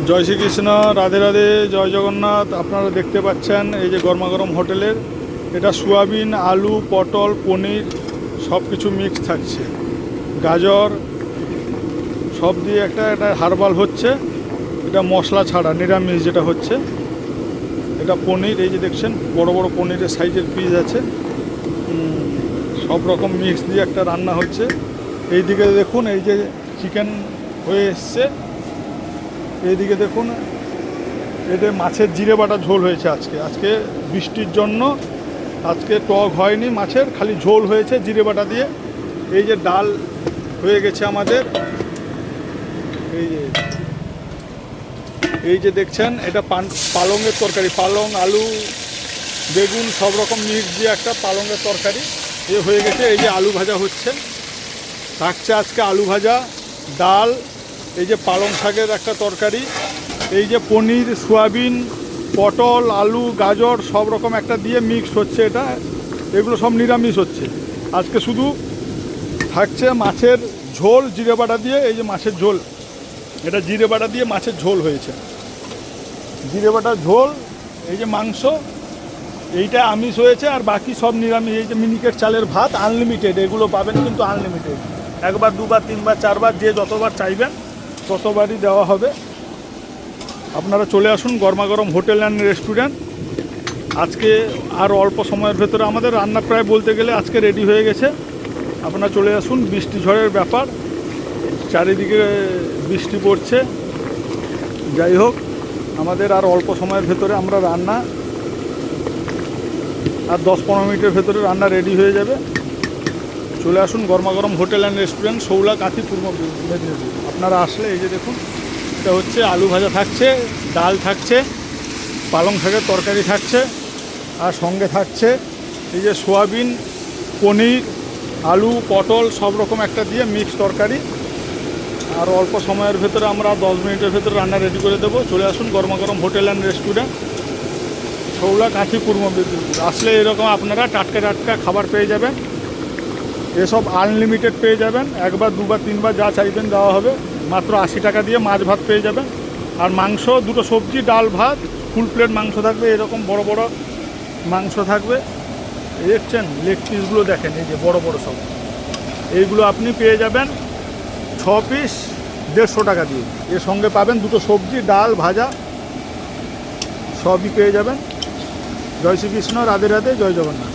জয় শ্রীকৃষ্ণ, রাধে রাধে, জয় জগন্নাথ। আপনারা দেখতে পাচ্ছেন এই যে গরমাগরম হোটেলের, এটা সোয়াবিন, আলু, পটল, পনির সব কিছু মিক্স থাকছে, গাজর সব দিয়ে একটা হার্বাল হচ্ছে। এটা মশলা ছাড়া নিরামিষ যেটা হচ্ছে, এটা পনির। এই যে দেখছেন বড় বড় পনিরের সাইজের পিস আছে, সব রকম মিক্স দিয়ে একটা রান্না হচ্ছে। এই দিকে দেখুন, এই যে চিকেন হয়ে এসছে। এইদিকে দেখুন, এটা মাছের জিরে বাটা ঝোল হয়েছে আজকে বৃষ্টির জন্য আজকে টক হয়নি মাছের, খালি ঝোল হয়েছে জিরে বাটা দিয়ে। এই যে ডাল হয়ে গেছে আমাদের, এই যে দেখছেন এটা পালংয়ের তরকারি, পালং, আলু, বেগুন সব রকম মিক্স দিয়ে একটা পালংয়ের তরকারি এ হয়ে গেছে। এই যে আলু ভাজা হচ্ছে, থাকছে আজকে আলু ভাজা, ডাল, এই যে পালং শাকের একটা তরকারি, এই যে পনির, সোয়াবিন, পটল, আলু, গাজর সব রকম একটা দিয়ে মিক্স হচ্ছে। এটা এগুলো সব নিরামিষ হচ্ছে আজকে। শুধু থাকছে মাছের ঝোল জিরে বাটা দিয়ে। এই যে মাছের ঝোল, এটা জিরে বাটা দিয়ে মাছের ঝোল হয়েছে, জিরে বাটার ঝোল। এই যে মাংস, এইটা আমিষ হয়েছে, আর বাকি সব নিরামিষ। এই যে মিনিকেট চালের ভাত আনলিমিটেড, এগুলো পাবেন কিন্তু আনলিমিটেড। একবার, দুবার, তিনবার, চারবার, যে যতবার চাইবেন ততবারই দেওয়া হবে। আপনারা চলে আসুন গরমাগরম হোটেল অ্যান্ড রেস্টুরেন্ট। আজকে আর অল্প সময়ের ভেতরে আমাদের রান্না প্রায় বলতে গেলে আজকে রেডি হয়ে গেছে। আপনারা চলে আসুন, বৃষ্টি ঝড়ের ব্যাপার, চারিদিকে বৃষ্টি পড়ছে। যাই হোক, আমাদের আর অল্প সময়ের ভেতরে আমরা রান্না, আর 10-15 মিনিটের ভেতরে রান্না রেডি হয়ে যাবে। চলে আসুন গরমাগরম hotel and restaurant, Shoula, Kanthi, Purba Medinipur. আপনারা আসলে এই যে দেখুন, এটা হচ্ছে আলু ভাজা থাকছে, ডাল থাকছে, পালং শাকের তরকারি থাকছে, আর সঙ্গে থাকছে এই যে সোয়াবিন, পনির, আলু, পটল সব রকম একটা দিয়ে মিক্স তরকারি। আর অল্প সময়ের ভেতরে আমরা 10 মিনিটের ভেতরে রান্না রেডি করে দেবো। চলে আসুন গরমাগরম hotel and restaurant, Shoula, Kanthi, Purba Medinipur. আসলে এরকম আপনারা টাটকা টাটকা খাবার পেয়ে যাবেন, এসব আনলিমিটেড পেয়ে যাবেন। একবার, দুবার, তিনবার যা চাইবেন দেওয়া হবে। মাত্র 80 টাকা দিয়ে মাছ ভাত পেয়ে যাবেন, আর মাংস, দুটো সবজি, ডাল, ভাত, ফুল প্লেট মাংস থাকবে। এরকম বড় বড় মাংস থাকবে, দেখছেন লেগ পিসগুলো দেখেন, এই যে বড় বড় সব। এইগুলো আপনি পেয়ে যাবেন 6 পিস 150 টাকা দিয়ে। এর সঙ্গে পাবেন দুটো সবজি, ডাল, ভাজা সবই পেয়ে যাবেন। জয় শ্রীকৃষ্ণ, রাধে রাধে, জয় জগন্নাথ।